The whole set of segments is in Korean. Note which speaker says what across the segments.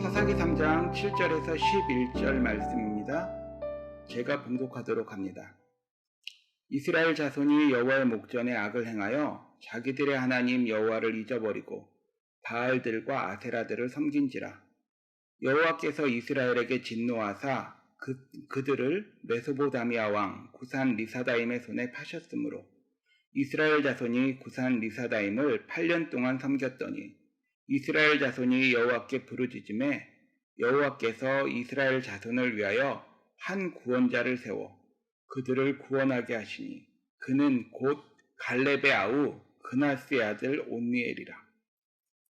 Speaker 1: 사사기 3장 7절에서 11절 말씀입니다. 제가 봉독하도록 합니다. 이스라엘 자손이 여호와의 목전에 악을 행하여 자기들의 하나님 여호와를 잊어버리고 바알들과 아세라들을 섬긴지라. 여호와께서 이스라엘에게 진노하사 그들을 메소보다미아 왕 구산 리사다임의 손에 파셨으므로 이스라엘 자손이 구산 리사다임을 8년 동안 섬겼더니 이스라엘 자손이 여호와께 부르짖음에 여호와께서 이스라엘 자손을 위하여 한 구원자를 세워 그들을 구원하게 하시니 그는 곧 갈렙의 아우 그나스의 아들 온니엘이라.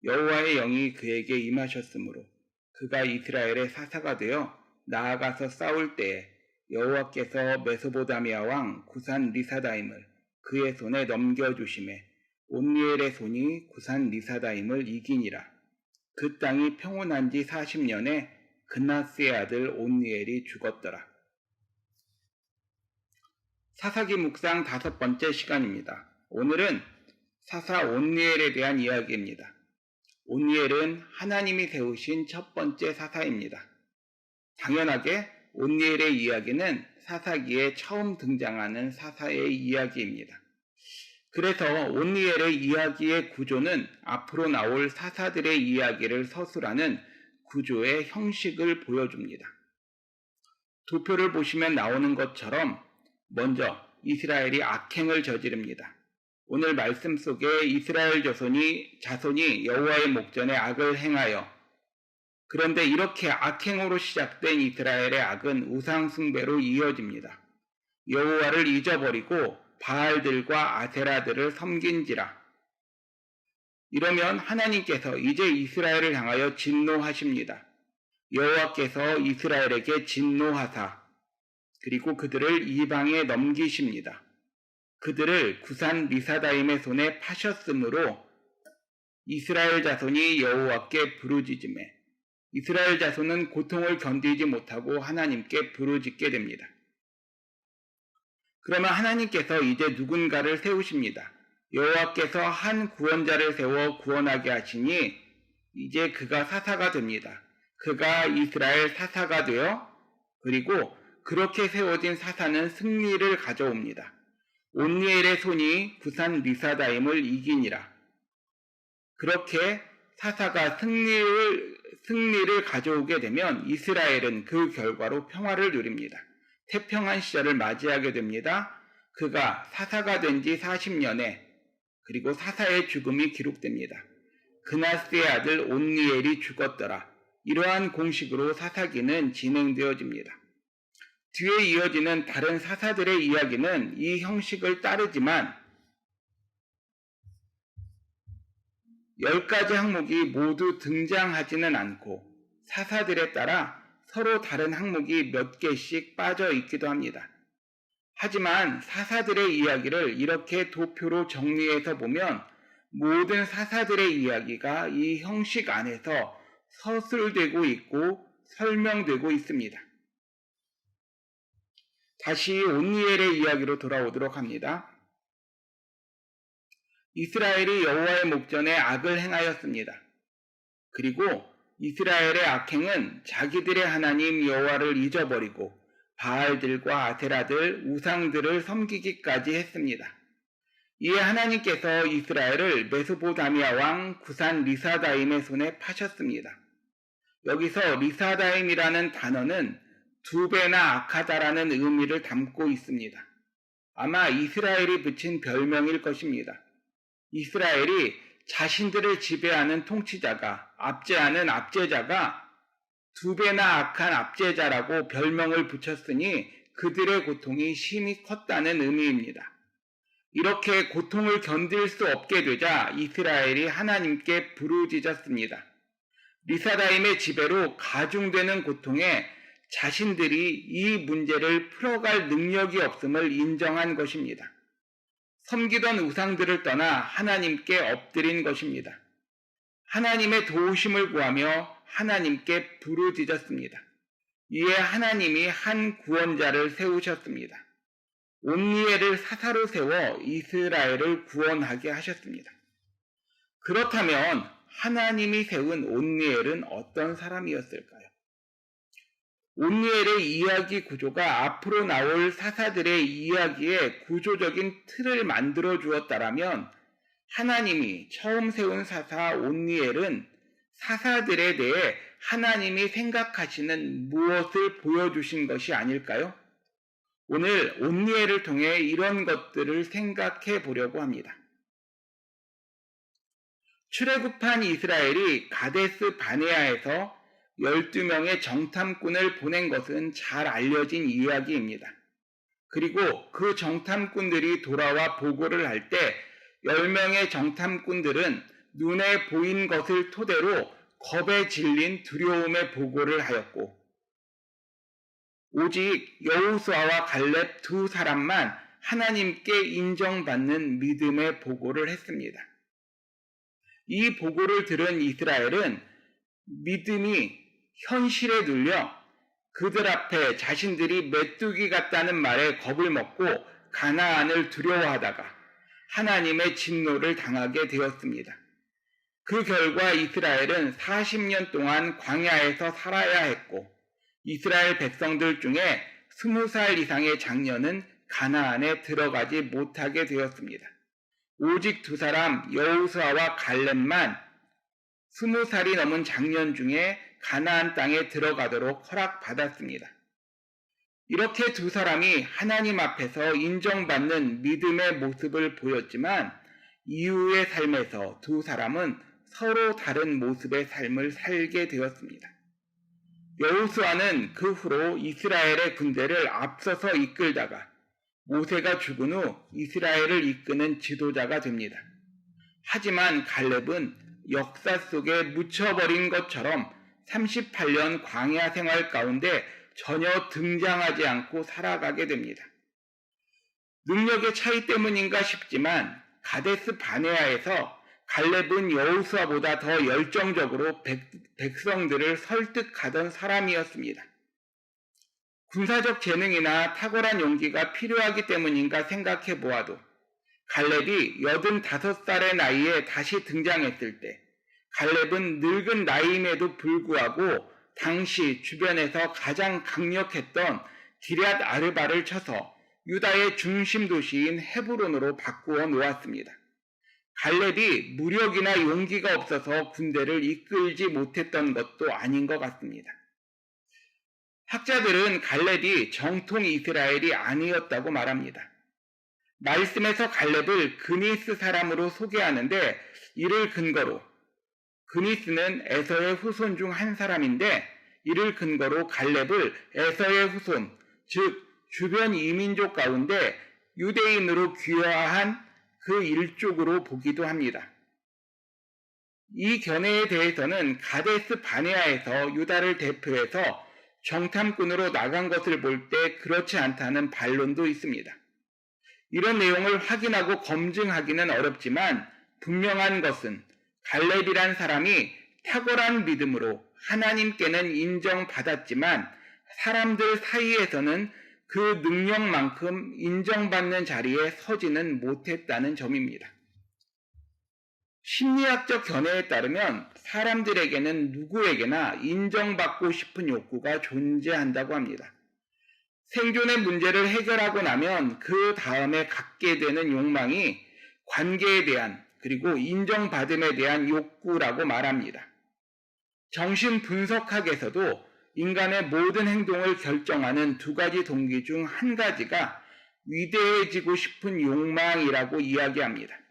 Speaker 1: 여호와의 영이 그에게 임하셨으므로 그가 이스라엘의 사사가 되어 나아가서 싸울 때에 여호와께서 메소보다미아 왕 구산 리사다임을 그의 손에 넘겨주심에 온니엘의 손이 구산 리사다임을 이기니라. 그 땅이 평온한 지 40년에 그나스의 아들 온니엘이 죽었더라. 사사기 묵상 5번째 시간입니다. 오늘은 사사 온니엘에 대한 이야기입니다. 온니엘은 하나님이 세우신 첫 번째 사사입니다. 당연하게 온니엘의 이야기는 사사기에 처음 등장하는 사사의 이야기입니다. 그래서 온니엘의 이야기의 구조는 앞으로 나올 사사들의 이야기를 서술하는 구조의 형식을 보여줍니다. 도표를 보시면 나오는 것처럼 먼저 이스라엘이 악행을 저지릅니다. 오늘 말씀 속에 이스라엘 자손이 여호와의 목전에 악을 행하여, 그런데 이렇게 악행으로 시작된 이스라엘의 악은 우상 숭배로 이어집니다. 여호와를 잊어버리고 바알들과 아세라들을 섬긴지라. 이러면 하나님께서 이제 이스라엘을 향하여 진노하십니다. 여호와께서 이스라엘에게 진노하사 그리고 그들을 이방에 넘기십니다. 그들을 구산 리사다임의 손에 파셨으므로 이스라엘 자손이 여호와께 부르짖음에 이스라엘 자손은 고통을 견디지 못하고 하나님께 부르짖게 됩니다. 그러면 하나님께서 이제 누군가를 세우십니다. 여호와께서 한 구원자를 세워 구원하게 하시니 이제 그가 사사가 됩니다. 그가 이스라엘 사사가 되어 그리고 그렇게 세워진 사사는 승리를 가져옵니다. 온니엘의 손이 구산 리사다임을 이기니라. 그렇게 사사가 승리를 가져오게 되면 이스라엘은 그 결과로 평화를 누립니다. 태평한 시절을 맞이하게 됩니다. 그가 사사가 된 지 40년에 그리고 사사의 죽음이 기록됩니다. 그나스의 아들 온니엘이 죽었더라. 이러한 공식으로 사사기는 진행되어집니다. 뒤에 이어지는 다른 사사들의 이야기는 이 형식을 따르지만 10가지 항목이 모두 등장하지는 않고 사사들에 따라 서로 다른 항목이 몇 개씩 빠져 있기도 합니다. 하지만 사사들의 이야기를 이렇게 도표로 정리해서 보면 모든 사사들의 이야기가 이 형식 안에서 서술되고 있고 설명되고 있습니다. 다시 온니엘의 이야기로 돌아오도록 합니다. 이스라엘이 여호와의 목전에 악을 행하였습니다. 그리고 이스라엘의 악행은 자기들의 하나님 여호와를 잊어버리고 바알들과 아세라들, 우상들을 섬기기까지 했습니다. 이에 하나님께서 이스라엘을 메소보다미아 왕 구산 리사다임의 손에 파셨습니다. 여기서 리사다임이라는 단어는 두 배나 악하다라는 의미를 담고 있습니다. 아마 이스라엘이 붙인 별명일 것입니다. 이스라엘이 자신들을 지배하는 통치자가, 압제하는 압제자가 두 배나 악한 압제자라고 별명을 붙였으니 그들의 고통이 심히 컸다는 의미입니다. 이렇게 고통을 견딜 수 없게 되자 이스라엘이 하나님께 부르짖었습니다. 리사다임의 지배로 가중되는 고통에 자신들이 이 문제를 풀어갈 능력이 없음을 인정한 것입니다. 섬기던 우상들을 떠나 하나님께 엎드린 것입니다. 하나님의 도우심을 구하며 하나님께 부르짖었습니다. 이에 하나님이 한 구원자를 세우셨습니다. 온니엘을 사사로 세워 이스라엘을 구원하게 하셨습니다. 그렇다면 하나님이 세운 온니엘은 어떤 사람이었을까요? 온니엘의 이야기 구조가 앞으로 나올 사사들의 이야기의 구조적인 틀을 만들어 주었다라면 하나님이 처음 세운 사사 온니엘은 사사들에 대해 하나님이 생각하시는 무엇을 보여주신 것이 아닐까요? 오늘 온니엘을 통해 이런 것들을 생각해 보려고 합니다. 출애굽한 이스라엘이 가데스 바네아에서 12명의 정탐꾼을 보낸 것은 잘 알려진 이야기입니다. 그리고 그 정탐꾼들이 돌아와 보고를 할 때 10명의 정탐꾼들은 눈에 보인 것을 토대로 겁에 질린 두려움의 보고를 하였고 오직 여호수아와 갈렙 두 사람만 하나님께 인정받는 믿음의 보고를 했습니다. 이 보고를 들은 이스라엘은 믿음이 현실에 눌려 그들 앞에 자신들이 메뚜기 같다는 말에 겁을 먹고 가나안을 두려워하다가 하나님의 진노를 당하게 되었습니다. 그 결과 이스라엘은 40년 동안 광야에서 살아야 했고 이스라엘 백성들 중에 20살 이상의 장년은 가나안에 들어가지 못하게 되었습니다. 오직 두 사람 여호수아와 갈렙만 20살이 넘은 장년 중에 가나안 땅에 들어가도록 허락받았습니다. 이렇게 두 사람이 하나님 앞에서 인정받는 믿음의 모습을 보였지만 이후의 삶에서 두 사람은 서로 다른 모습의 삶을 살게 되었습니다. 여호수아는 그 후로 이스라엘의 군대를 앞서서 이끌다가 모세가 죽은 후 이스라엘을 이끄는 지도자가 됩니다. 하지만 갈렙은 역사 속에 묻혀버린 것처럼 38년 광야 생활 가운데 전혀 등장하지 않고 살아가게 됩니다. 능력의 차이 때문인가 싶지만 가데스 바네아에서 갈렙은 여호수아보다 더 열정적으로 백성들을 설득하던 사람이었습니다. 군사적 재능이나 탁월한 용기가 필요하기 때문인가 생각해 보아도 갈렙이 85살의 나이에 다시 등장했을 때 갈렙은 늙은 나이임에도 불구하고 당시 주변에서 가장 강력했던 기럇 아르바를 쳐서 유다의 중심 도시인 헤브론으로 바꾸어 놓았습니다. 갈렙이 무력이나 용기가 없어서 군대를 이끌지 못했던 것도 아닌 것 같습니다. 학자들은 갈렙이 정통 이스라엘이 아니었다고 말합니다. 말씀에서 갈렙을 그니스 사람으로 소개하는데 이를 근거로 그니스는 에서의 후손 중 한 사람인데 이를 근거로 갈렙을 에서의 후손, 즉 주변 이민족 가운데 유대인으로 귀화한 그 일족으로 보기도 합니다. 이 견해에 대해서는 가데스 바네아에서 유다를 대표해서 정탐꾼으로 나간 것을 볼 때 그렇지 않다는 반론도 있습니다. 이런 내용을 확인하고 검증하기는 어렵지만 분명한 것은 갈렙이란 사람이 탁월한 믿음으로 하나님께는 인정받았지만 사람들 사이에서는 그 능력만큼 인정받는 자리에 서지는 못했다는 점입니다. 심리학적 견해에 따르면 사람들에게는 누구에게나 인정받고 싶은 욕구가 존재한다고 합니다. 생존의 문제를 해결하고 나면 그 다음에 갖게 되는 욕망이 관계에 대한 그리고 인정받음에 대한 욕구라고 말합니다. 정신분석학에서도 인간의 모든 행동을 결정하는 두 가지 동기 중 한 가지가 위대해지고 싶은 욕망이라고 이야기합니다.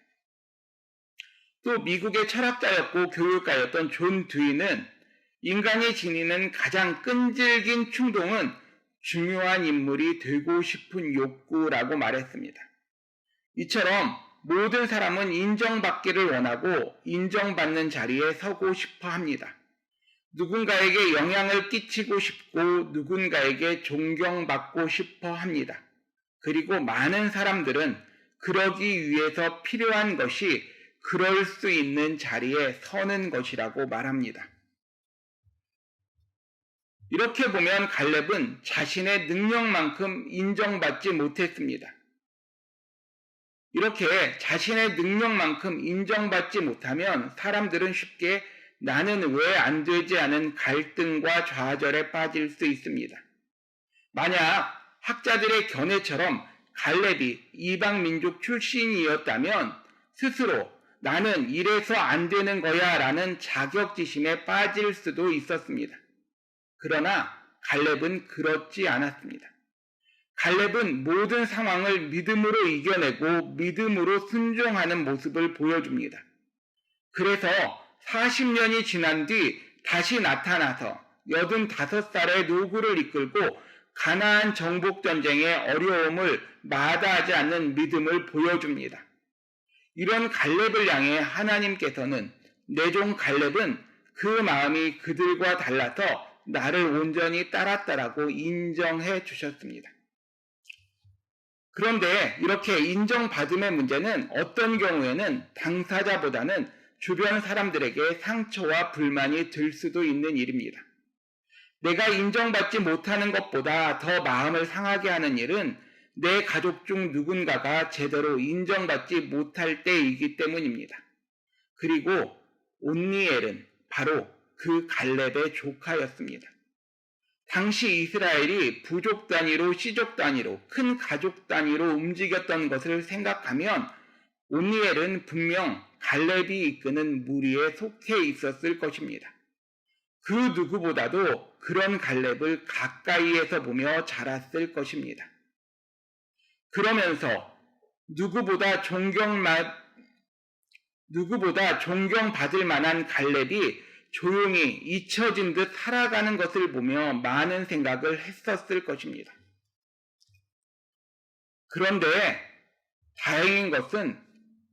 Speaker 1: 또 미국의 철학자였고 교육가였던 존 듀이는 인간이 지니는 가장 끈질긴 충동은 중요한 인물이 되고 싶은 욕구라고 말했습니다. 이처럼 모든 사람은 인정받기를 원하고 인정받는 자리에 서고 싶어 합니다. 누군가에게 영향을 끼치고 싶고 누군가에게 존경받고 싶어 합니다. 그리고 많은 사람들은 그러기 위해서 필요한 것이 그럴 수 있는 자리에 서는 것이라고 말합니다. 이렇게 보면 갈렙은 자신의 능력만큼 인정받지 못했습니다. 이렇게 자신의 능력만큼 인정받지 못하면 사람들은 쉽게 나는 왜 안 되지 않은 갈등과 좌절에 빠질 수 있습니다. 만약 학자들의 견해처럼 갈렙이 이방 민족 출신이었다면 스스로 나는 이래서 안 되는 거야 라는 자격지심에 빠질 수도 있었습니다. 그러나 갈렙은 그렇지 않았습니다. 갈렙은 모든 상황을 믿음으로 이겨내고 믿음으로 순종하는 모습을 보여줍니다. 그래서 40년이 지난 뒤 다시 나타나서 85살의 노구를 이끌고 가나안 정복 전쟁의 어려움을 마다하지 않는 믿음을 보여줍니다. 이런 갈렙을 향해 하나님께서는 내 종 갈렙은 그 마음이 그들과 달라서 나를 온전히 따랐다라고 인정해 주셨습니다. 그런데 이렇게 인정받음의 문제는 어떤 경우에는 당사자보다는 주변 사람들에게 상처와 불만이 들 수도 있는 일입니다. 내가 인정받지 못하는 것보다 더 마음을 상하게 하는 일은 내 가족 중 누군가가 제대로 인정받지 못할 때이기 때문입니다. 그리고 온니엘은 바로 그 갈렙의 조카였습니다. 당시 이스라엘이 부족 단위로 씨족 단위로 큰 가족 단위로 움직였던 것을 생각하면 온니엘은 분명 갈렙이 이끄는 무리에 속해 있었을 것입니다. 그 누구보다도 그런 갈렙을 가까이에서 보며 자랐을 것입니다. 그러면서 누구보다 존경받을 만한 갈렙이 조용히 잊혀진 듯 살아가는 것을 보며 많은 생각을 했었을 것입니다. 그런데 다행인 것은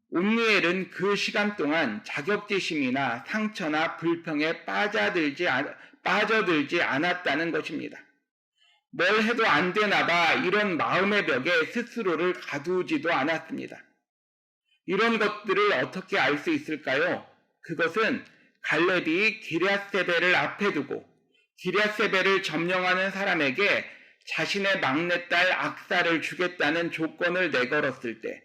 Speaker 1: 온니엘은 그 시간 동안 자격지심이나 상처나 불평에 빠져들지 않았다는 것입니다. 뭘 해도 안 되나 봐 이런 마음의 벽에 스스로를 가두지도 않았습니다. 이런 것들을 어떻게 알 수 있을까요? 그것은 갈렙이 기럇세벨을 앞에 두고 기럇세벨을 점령하는 사람에게 자신의 막내딸 악사를 주겠다는 조건을 내걸었을 때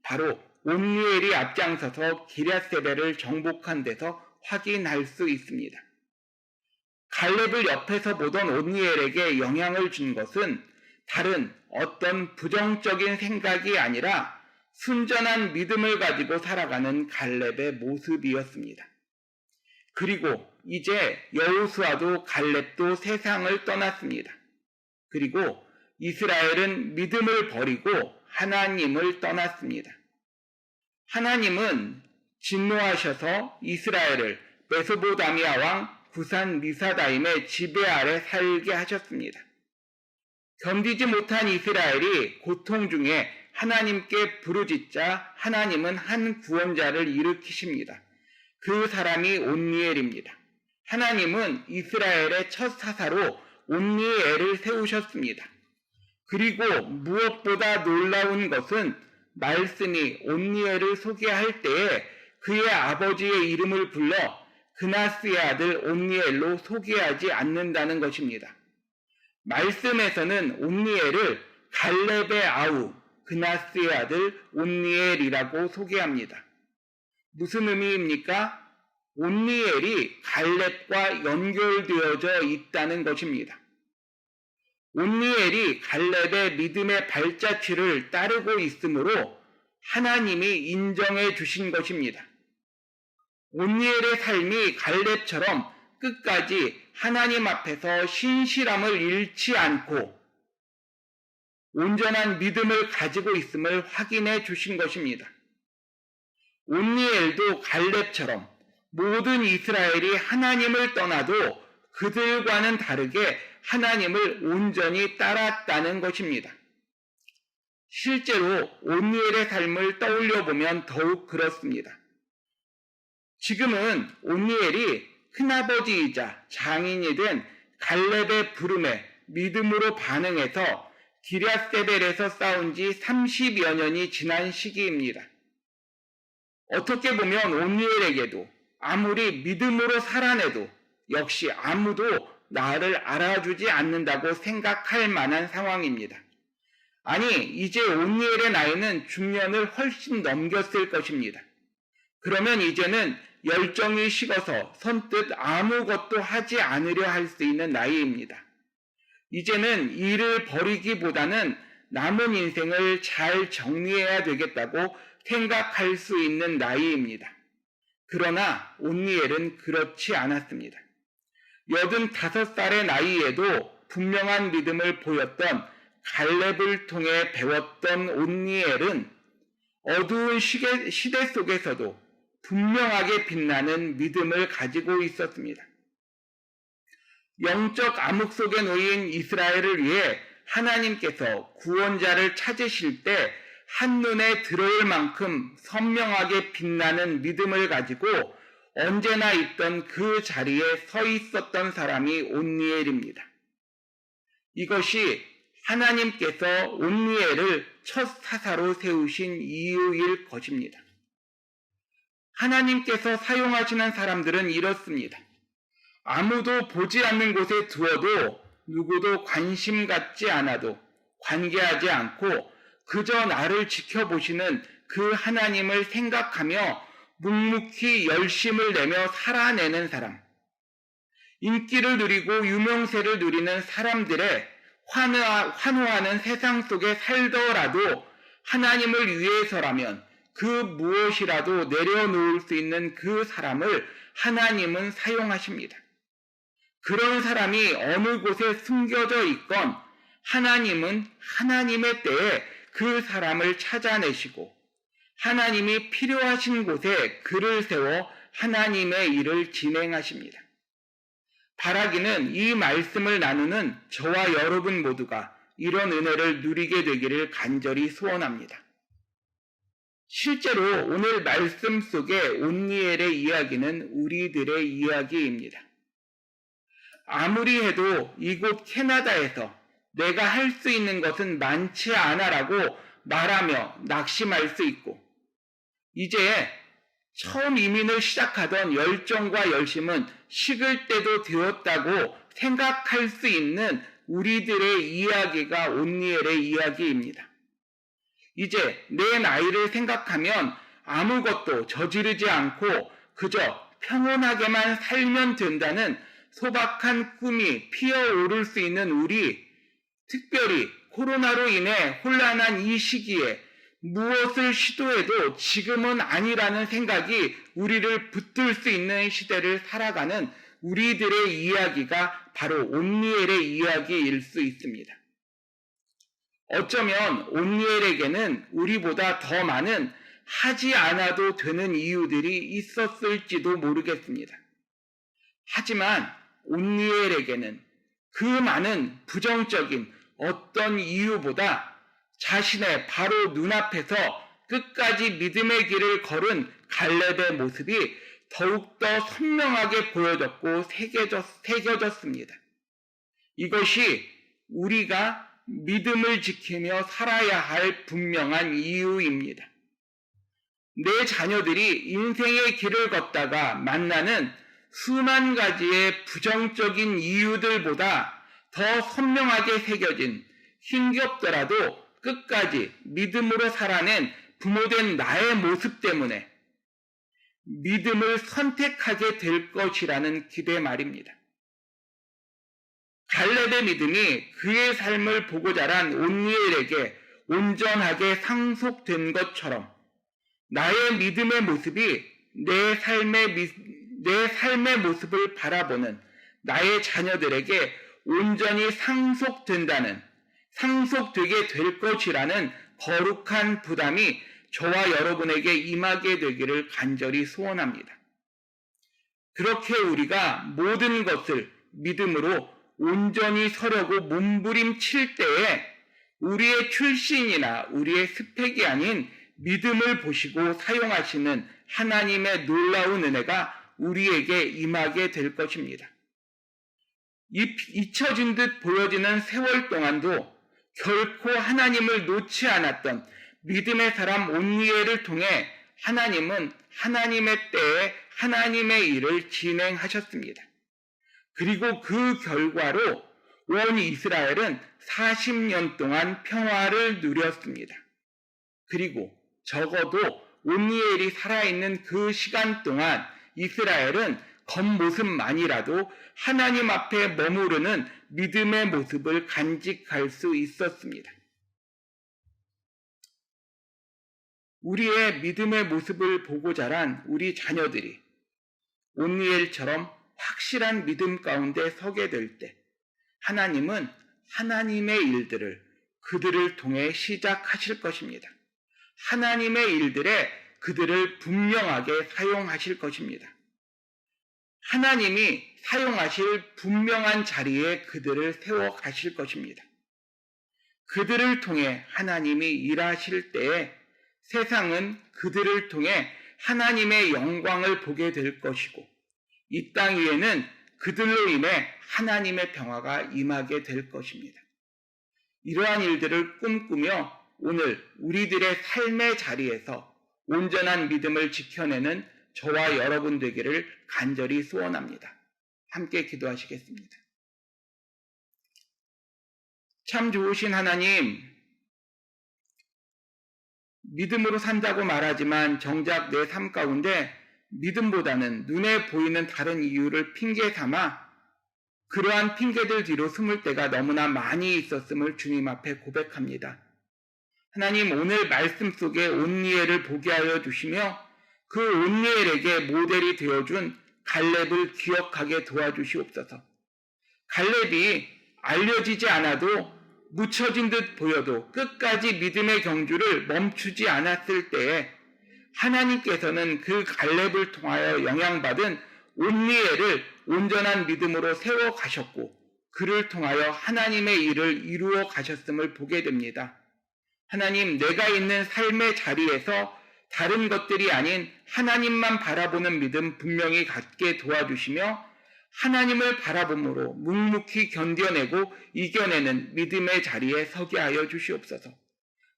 Speaker 1: 바로 온니엘이 앞장서서 기럇세벨을 정복한 데서 확인할 수 있습니다. 갈렙을 옆에서 보던 온니엘에게 영향을 준 것은 다른 어떤 부정적인 생각이 아니라 순전한 믿음을 가지고 살아가는 갈렙의 모습이었습니다. 그리고 이제 여호수아도 갈렙도 세상을 떠났습니다. 그리고 이스라엘은 믿음을 버리고 하나님을 떠났습니다. 하나님은 진노하셔서 이스라엘을 메소포타미아 왕 구산 리사다임의 지배 아래 살게 하셨습니다. 견디지 못한 이스라엘이 고통 중에 하나님께 부르짖자 하나님은 한 구원자를 일으키십니다. 그 사람이 온니엘입니다. 하나님은 이스라엘의 첫 사사로 온니엘을 세우셨습니다. 그리고 무엇보다 놀라운 것은 말씀이 온니엘을 소개할 때에 그의 아버지의 이름을 불러 그나스의 아들 온니엘로 소개하지 않는다는 것입니다. 말씀에서는 온니엘을 갈렙의 아우 그나스의 아들 온니엘이라고 소개합니다. 무슨 의미입니까? 온니엘이 갈렙과 연결되어져 있다는 것입니다. 온니엘이 갈렙의 믿음의 발자취를 따르고 있으므로 하나님이 인정해 주신 것입니다. 온니엘의 삶이 갈렙처럼 끝까지 하나님 앞에서 신실함을 잃지 않고 온전한 믿음을 가지고 있음을 확인해 주신 것입니다. 온니엘도 갈렙처럼 모든 이스라엘이 하나님을 떠나도 그들과는 다르게 하나님을 온전히 따랐다는 것입니다. 실제로 온니엘의 삶을 떠올려 보면 더욱 그렇습니다. 지금은 온니엘이 큰아버지이자 장인이 된 갈렙의 부름에 믿음으로 반응해서 기럇세벨에서 싸운 지 30여 년이 지난 시기입니다. 어떻게 보면 온니엘에게도 아무리 믿음으로 살아내도 역시 아무도 나를 알아주지 않는다고 생각할 만한 상황입니다. 아니, 이제 온니엘의 나이는 중년을 훨씬 넘겼을 것입니다. 그러면 이제는 열정이 식어서 선뜻 아무것도 하지 않으려 할 수 있는 나이입니다. 이제는 일을 벌이기보다는 남은 인생을 잘 정리해야 되겠다고 생각할 수 있는 나이입니다. 그러나 온니엘은 그렇지 않았습니다. 85살의 나이에도 분명한 믿음을 보였던 갈렙을 통해 배웠던 온니엘은 어두운 시대 속에서도 분명하게 빛나는 믿음을 가지고 있었습니다. 영적 암흑 속에 놓인 이스라엘을 위해 하나님께서 구원자를 찾으실 때 한눈에 들어올 만큼 선명하게 빛나는 믿음을 가지고 언제나 있던 그 자리에 서 있었던 사람이 온니엘입니다. 이것이 하나님께서 온니엘을 첫 사사로 세우신 이유일 것입니다. 하나님께서 사용하시는 사람들은 이렇습니다. 아무도 보지 않는 곳에 두어도 누구도 관심 갖지 않아도 관계하지 않고 그저 나를 지켜보시는 그 하나님을 생각하며 묵묵히 열심을 내며 살아내는 사람. 인기를 누리고 유명세를 누리는 사람들의 환호하는 세상 속에 살더라도 하나님을 위해서라면 그 무엇이라도 내려놓을 수 있는 그 사람을 하나님은 사용하십니다. 그런 사람이 어느 곳에 숨겨져 있건 하나님은 하나님의 때에 그 사람을 찾아내시고 하나님이 필요하신 곳에 그를 세워 하나님의 일을 진행하십니다. 바라기는 이 말씀을 나누는 저와 여러분 모두가 이런 은혜를 누리게 되기를 간절히 소원합니다. 실제로 오늘 말씀 속에 온니엘의 이야기는 우리들의 이야기입니다. 아무리 해도 이곳 캐나다에서 내가 할 수 있는 것은 많지 않아라고 말하며 낙심할 수 있고, 이제 처음 이민을 시작하던 열정과 열심은 식을 때도 되었다고 생각할 수 있는 우리들의 이야기가 온니엘의 이야기입니다. 이제 내 나이를 생각하면 아무것도 저지르지 않고 그저 평온하게만 살면 된다는 소박한 꿈이 피어오를 수 있는 우리, 특별히 코로나로 인해 혼란한 이 시기에 무엇을 시도해도 지금은 아니라는 생각이 우리를 붙들 수 있는 시대를 살아가는 우리들의 이야기가 바로 온니엘의 이야기일 수 있습니다. 어쩌면 온니엘에게는 우리보다 더 많은 하지 않아도 되는 이유들이 있었을지도 모르겠습니다. 하지만 온니엘에게는 그 많은 부정적인 어떤 이유보다 자신의 바로 눈앞에서 끝까지 믿음의 길을 걸은 갈렙의 모습이 더욱더 선명하게 보여졌고 새겨졌습니다. 이것이 우리가 믿음을 지키며 살아야 할 분명한 이유입니다. 내 자녀들이 인생의 길을 걷다가 만나는 수만 가지의 부정적인 이유들보다 더 선명하게 새겨진 힘겹더라도 끝까지 믿음으로 살아낸 부모된 나의 모습 때문에 믿음을 선택하게 될 것이라는 기대 말입니다. 갈렙의 믿음이 그의 삶을 보고 자란 온니엘에게 온전하게 상속된 것처럼 나의 믿음의 모습이 내 삶의 모습을 바라보는 나의 자녀들에게 온전히 상속되게 될 것이라는 거룩한 부담이 저와 여러분에게 임하게 되기를 간절히 소원합니다. 그렇게 우리가 모든 것을 믿음으로 온전히 서려고 몸부림칠 때에 우리의 출신이나 우리의 스펙이 아닌 믿음을 보시고 사용하시는 하나님의 놀라운 은혜가 우리에게 임하게 될 것입니다. 잊혀진 듯 보여지는 세월 동안도 결코 하나님을 놓지 않았던 믿음의 사람 온니엘을 통해 하나님은 하나님의 때에 하나님의 일을 진행하셨습니다. 그리고 그 결과로 온 이스라엘은 40년 동안 평화를 누렸습니다. 그리고 적어도 온니엘이 살아있는 그 시간 동안 이스라엘은 겉모습만이라도 하나님 앞에 머무르는 믿음의 모습을 간직할 수 있었습니다. 우리의 믿음의 모습을 보고 자란 우리 자녀들이 온니엘처럼 확실한 믿음 가운데 서게 될 때 하나님은 하나님의 일들을 그들을 통해 시작하실 것입니다. 하나님의 일들에 그들을 분명하게 사용하실 것입니다. 하나님이 사용하실 분명한 자리에 그들을 세워 가실 것입니다. 그들을 통해 하나님이 일하실 때에 세상은 그들을 통해 하나님의 영광을 보게 될 것이고 이 땅 위에는 그들로 인해 하나님의 평화가 임하게 될 것입니다. 이러한 일들을 꿈꾸며 오늘 우리들의 삶의 자리에서 온전한 믿음을 지켜내는 저와 여러분 되기를 간절히 소원합니다. 함께 기도하시겠습니다. 참 좋으신 하나님, 믿음으로 산다고 말하지만 정작 내 삶 가운데 믿음보다는 눈에 보이는 다른 이유를 핑계 삼아 그러한 핑계들 뒤로 숨을 때가 너무나 많이 있었음을 주님 앞에 고백합니다. 하나님, 오늘 말씀 속에 온니엘을 보게 하여 주시며 그 온니엘에게 모델이 되어준 갈렙을 기억하게 도와주시옵소서. 갈렙이 알려지지 않아도 묻혀진 듯 보여도 끝까지 믿음의 경주를 멈추지 않았을 때에 하나님께서는 그 갈렙을 통하여 영향받은 온니엘을 온전한 믿음으로 세워 가셨고 그를 통하여 하나님의 일을 이루어 가셨음을 보게 됩니다. 하나님, 내가 있는 삶의 자리에서 다른 것들이 아닌 하나님만 바라보는 믿음 분명히 갖게 도와주시며 하나님을 바라봄으로 묵묵히 견뎌내고 이겨내는 믿음의 자리에 서게 하여 주시옵소서.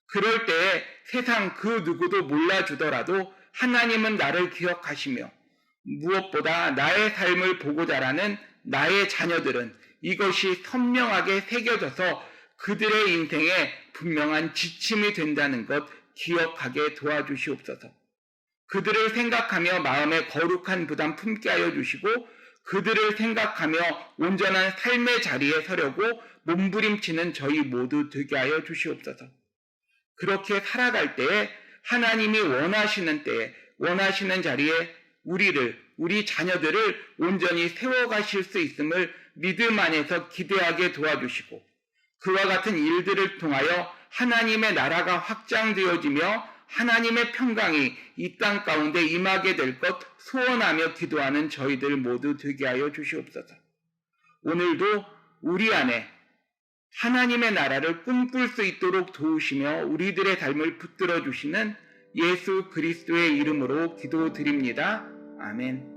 Speaker 1: 그럴 때에 세상 그 누구도 몰라주더라도 하나님은 나를 기억하시며 무엇보다 나의 삶을 보고 자라는 나의 자녀들은 이것이 선명하게 새겨져서 그들의 인생에 분명한 지침이 된다는 것 기억하게 도와주시옵소서. 그들을 생각하며 마음에 거룩한 부담 품게 하여 주시고 그들을 생각하며 온전한 삶의 자리에 서려고 몸부림치는 저희 모두 되게 하여 주시옵소서. 그렇게 살아갈 때에 하나님이 원하시는 때에 원하시는 자리에 우리 자녀들을 온전히 세워가실 수 있음을 믿음 안에서 기대하게 도와주시고 그와 같은 일들을 통하여 하나님의 나라가 확장되어지며 하나님의 평강이 이 땅 가운데 임하게 될 것 소원하며 기도하는 저희들 모두 되게 하여 주시옵소서. 오늘도 우리 안에 하나님의 나라를 꿈꿀 수 있도록 도우시며 우리들의 삶을 붙들어 주시는 예수 그리스도의 이름으로 기도드립니다. 아멘.